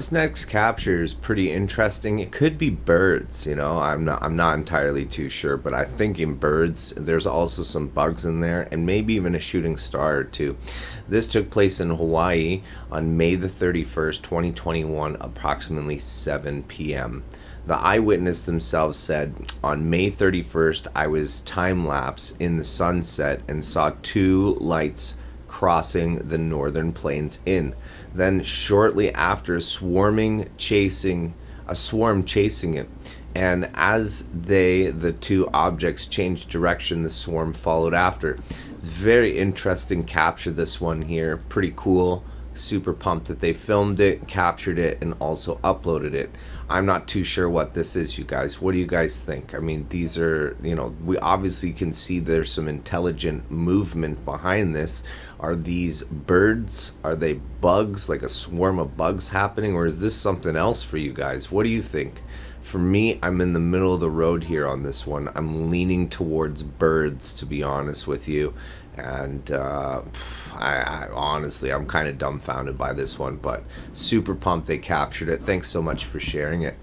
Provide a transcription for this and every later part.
This next capture is pretty interesting. It could be birds, you know. I'm not entirely too sure, but I'm thinking birds. There's also some bugs in there and maybe even a shooting star or two. This took place in Hawaii on May the 31st, 2021, approximately 7 p.m. The eyewitness themselves said, on May 31st, I was time lapse in the sunset and saw two lights crossing the northern plains in. Then shortly after, a swarm chasing it. And as the two objects changed direction, the swarm followed after. It's very interesting capture, this one here. Pretty cool. Super pumped that they filmed it, captured it, and also uploaded it. I'm not too sure what this is, you guys. What do you guys think? I mean, these are, you know, we obviously can see there's some intelligent movement behind this. Are these birds? Are they bugs, like a swarm of bugs happening? Or is this something else for you guys? What do you think? For me, I'm in the middle of the road here on this one. I'm leaning towards birds, to be honest with you. And I honestly, I'm kind of dumbfounded by this one, but super pumped they captured it. Thanks so much for sharing it.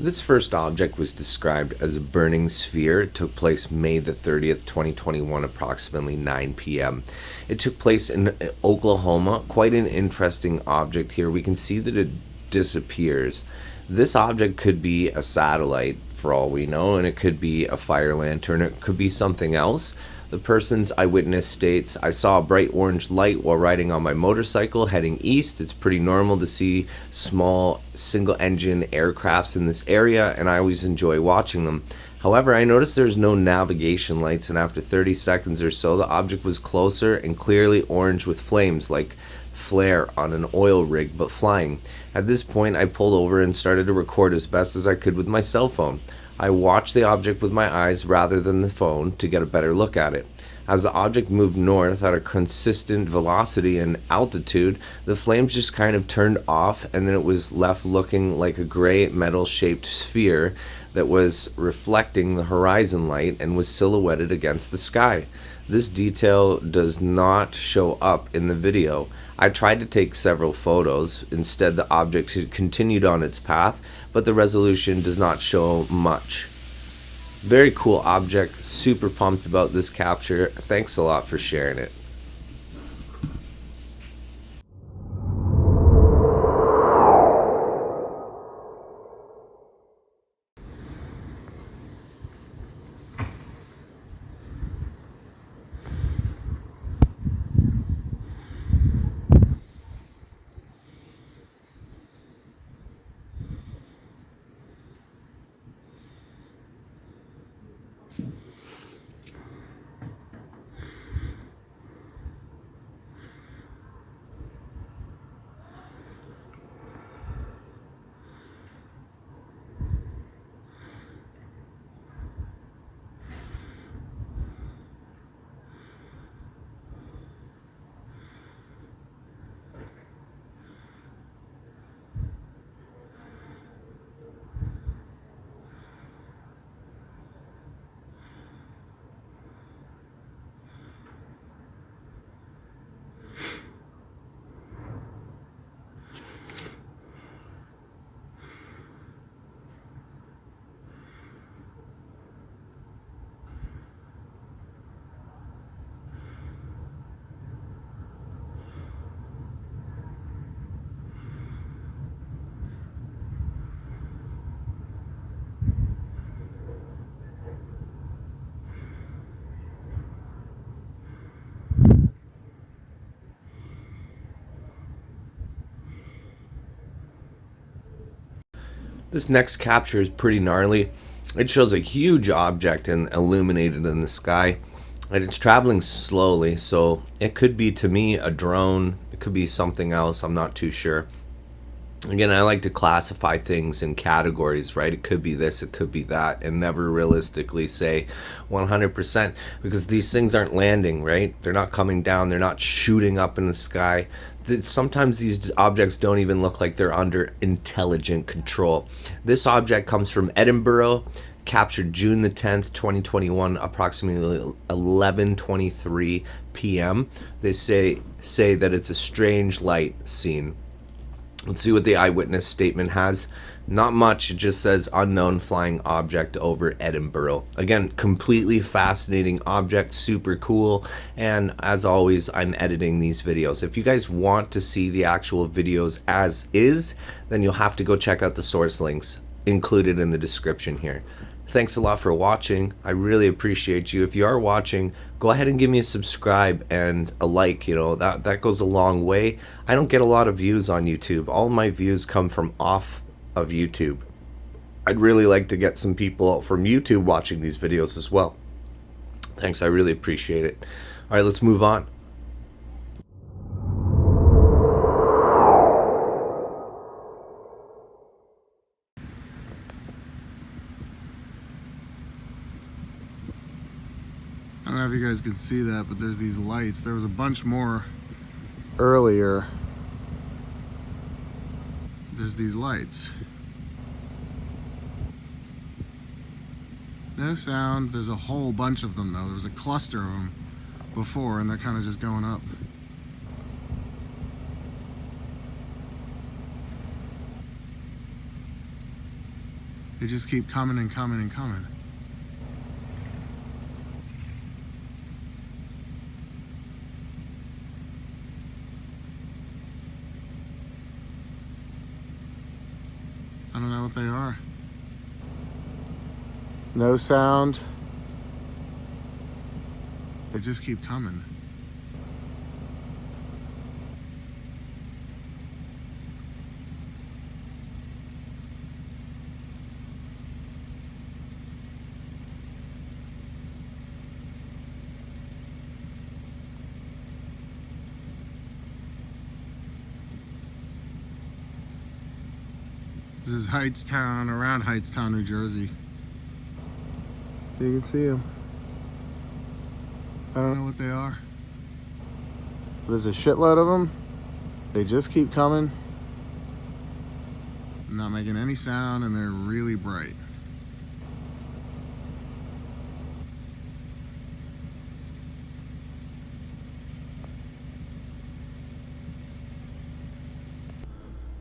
This first object was described as a burning sphere. It took place May the 30th, 2021, approximately 9 p.m. It took place in Oklahoma. Quite an interesting object here. We can see that it disappears. This object could be a satellite, for all we know, and it could be a fire lantern. It could be something else. The person's eyewitness states, I saw a bright orange light while riding on my motorcycle heading east. It's pretty normal to see small single-engine aircrafts in this area, and I always enjoy watching them. However, I noticed there's no navigation lights, and after 30 seconds or so, the object was closer and clearly orange with flames, like flare on an oil rig, but flying. At this point, I pulled over and started to record as best as I could with my cell phone. I watched the object with my eyes rather than the phone to get a better look at it. As the object moved north at a consistent velocity and altitude, the flames just kind of turned off, and then it was left looking like a gray metal-shaped sphere that was reflecting the horizon light and was silhouetted against the sky. This detail does not show up in the video. I tried to take several photos. Instead, the object had continued on its path, but the resolution does not show much. Very cool object. Super pumped about this capture. Thanks a lot for sharing it. This next capture is pretty gnarly. It shows a huge object and illuminated in the sky, and it's traveling slowly, so it could be, to me, a drone. It could be something else. I'm not too sure. Again, I like to classify things in categories, right? It could be this, it could be that, and never realistically say 100%, because these things aren't landing, right? They're not coming down, they're not shooting up in the sky. Sometimes these objects don't even look like they're under intelligent control. This object comes from Edinburgh, captured June the 10th, 2021, approximately 11:23 p.m. They say that it's a strange light seen. Let's see what the eyewitness statement has. Not much. It just says unknown flying object over Edinburgh. Again, completely fascinating object, super cool. And as always, I'm editing these videos. If you guys want to see the actual videos as is, then you'll have to go check out the source links included in the description here. Thanks a lot for watching. I really appreciate you. If you are watching, go ahead and give me a subscribe and a like. You know, that goes a long way. I don't get a lot of views on YouTube. All my views come from off of YouTube. I'd really like to get some people from YouTube watching these videos as well. Thanks, I really appreciate it. All right, let's move on. I don't know if you guys can see that, but there's these lights. There was a bunch more earlier. There's these lights. No sound. There's a whole bunch of them though. There was a cluster of them before, and they're kind of just going up. They just keep coming and coming and coming. I don't know what they are. No sound. They just keep coming. This is Hightstown, around Hightstown, New Jersey. You can see them. I don't know what they are. There's a shitload of them. They just keep coming. Not making any sound, and they're really bright.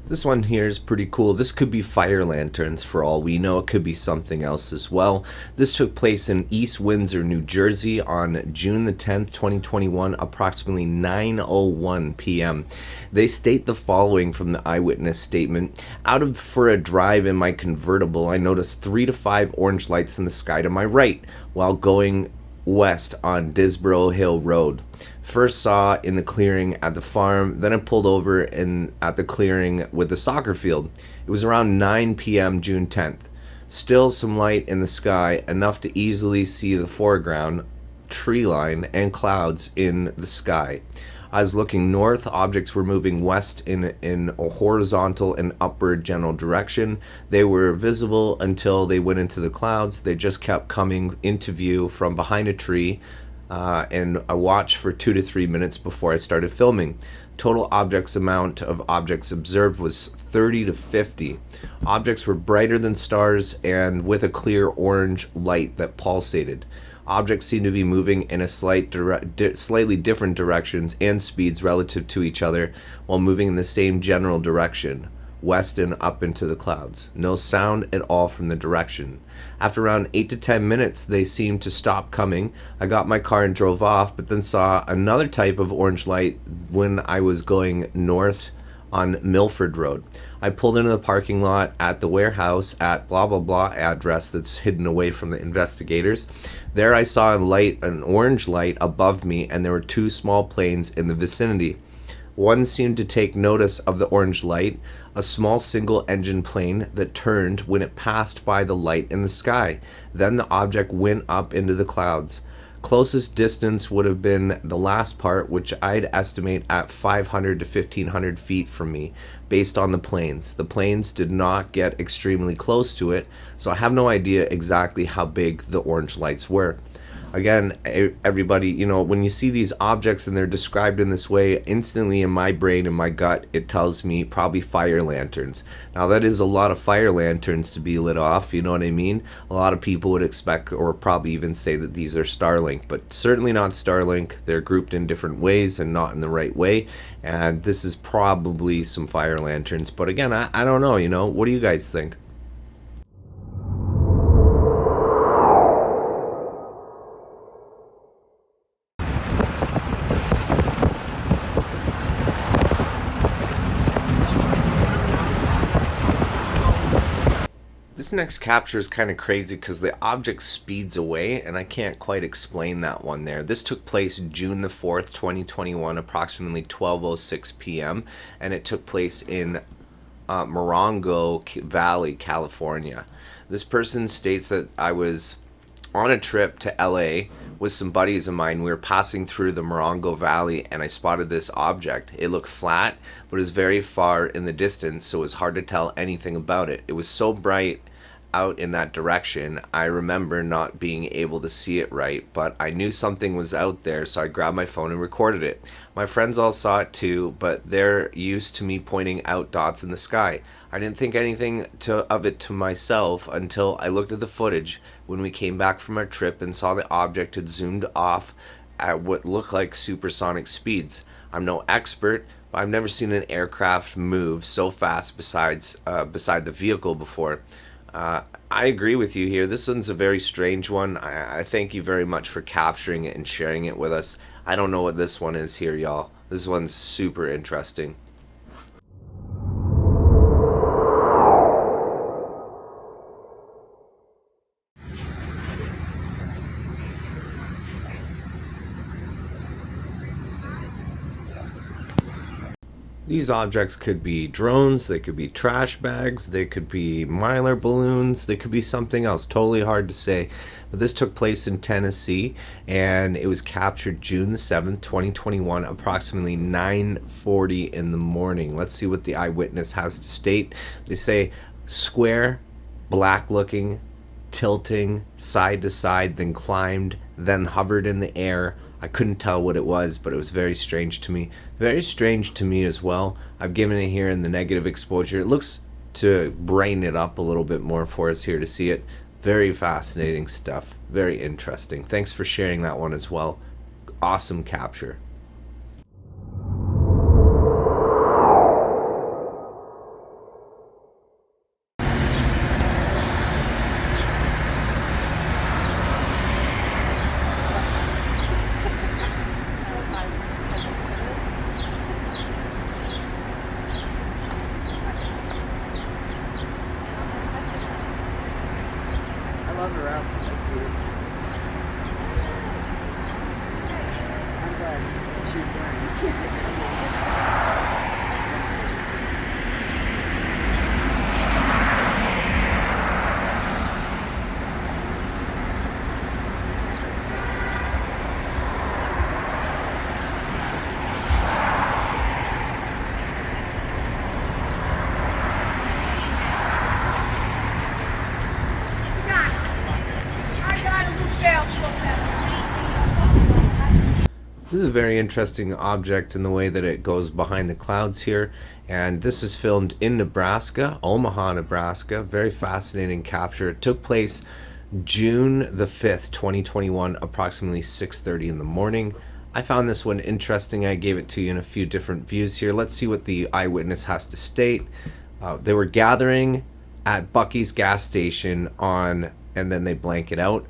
This one here is pretty cool. This could be fire lanterns for all we know. It could be something else as well. This took place in East Windsor, New Jersey on June the 10th, 2021, approximately 9:01 p.m. They state the following from the eyewitness statement. Out for a drive in my convertible, I noticed 3 to 5 orange lights in the sky to my right while going west on Disborough Hill Road. First saw in the clearing at the farm, then I pulled over at the clearing with the soccer field. It was around 9 p.m. June 10th. Still some light in the sky, enough to easily see the foreground, tree line, and clouds in the sky. I was looking north. Objects were moving west in a horizontal and upward general direction. They were visible until they went into the clouds. They just kept coming into view from behind a tree, and I watched for 2 to 3 minutes before I started filming. Total amount of objects observed was 30 to 50. Objects were brighter than stars and with a clear orange light that pulsated. Objects seemed to be moving in a slightly different directions and speeds relative to each other while moving in the same general direction, west and up into the clouds. No sound at all from the direction. After around 8 to 10 minutes, they seemed to stop coming. I got my car and drove off, but then saw another type of orange light when I was going north on Milford Road. I pulled into the parking lot at the warehouse at blah blah blah address that's hidden away from the investigators. There I saw an orange light above me, and there were 2 small planes in the vicinity. One seemed to take notice of the orange light, a small single-engine plane that turned when it passed by the light in the sky. Then the object went up into the clouds. Closest distance would have been the last part, which I'd estimate at 500 to 1500 feet from me, based on the planes. The planes did not get extremely close to it, so I have no idea exactly how big the orange lights were. Again, everybody, you know, when you see these objects and they're described in this way, instantly in my brain and my gut, it tells me probably fire lanterns. Now, that is a lot of fire lanterns to be lit off, you know what I mean? A lot of people would expect or probably even say that these are Starlink, but certainly not Starlink. They're grouped in different ways and not in the right way, and this is probably some fire lanterns. But again, I don't know, you know, what do you guys think? This next capture is kind of crazy because the object speeds away, and I can't quite explain that one there. This took place June the 4th, 2021, approximately 12:06 p.m., and it took place in Morongo Valley, California. This person states that I was on a trip to LA with some buddies of mine. We were passing through the Morongo Valley, and I spotted this object. It looked flat, but it was very far in the distance, so it was hard to tell anything about it. It was so bright out in that direction, I remember not being able to see it right, but I knew something was out there, so I grabbed my phone and recorded it. My friends all saw it too, but they're used to me pointing out dots in the sky. I didn't think anything of it to myself until I looked at the footage when we came back from our trip and saw the object had zoomed off at what looked like supersonic speeds. I'm no expert, but I've never seen an aircraft move so fast beside the vehicle before. I agree with you here. This one's a very strange one. I thank you very much for capturing it and sharing it with us. I don't know what this one is here, y'all. This one's super interesting. These objects could be drones, they could be trash bags, they could be Mylar balloons, they could be something else. Totally hard to say. But this took place in Tennessee, and it was captured June the 7th, 2021, approximately 9:40 in the morning. Let's see what the eyewitness has to state. They say square, black looking, tilting side to side, then climbed, then hovered in the air. I couldn't tell what it was, but it was very strange to me. Very strange to me as well. I've given it here in the negative exposure. It looks to brighten it up a little bit more for us here to see it. Very fascinating stuff. Very interesting. Thanks for sharing that one as well. Awesome capture. I love her outfit. That's beautiful. I'm glad she's wearing it. This is a very interesting object in the way that it goes behind the clouds here, and this is filmed in Nebraska, Omaha, Nebraska. Very fascinating capture. It took place June the 5th, 2021, approximately 6:30 in the morning. I found this one interesting. I gave it to you in a few different views here. Let's see what the eyewitness has to state. They were gathering at Bucky's gas station and then they blank it out.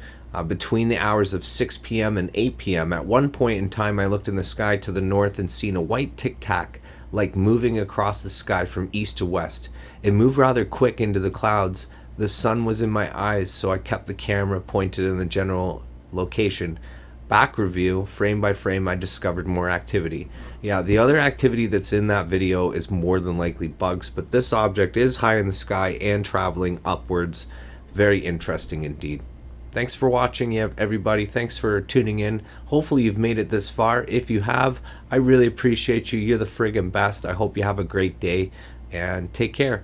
Between the hours of 6 p.m. and 8 p.m. At one point in time, I looked in the sky to the north and seen a white tic-tac like moving across the sky from east to west. It moved rather quick into the clouds. The sun was in my eyes, so I kept the camera pointed in the general location. Back review, frame by frame, I discovered more activity. Yeah, the other activity that's in that video is more than likely bugs, but this object is high in the sky and traveling upwards. Very interesting indeed. Thanks for watching, everybody. Thanks for tuning in. Hopefully you've made it this far. If you have, I really appreciate you. You're the friggin' best. I hope you have a great day, and take care.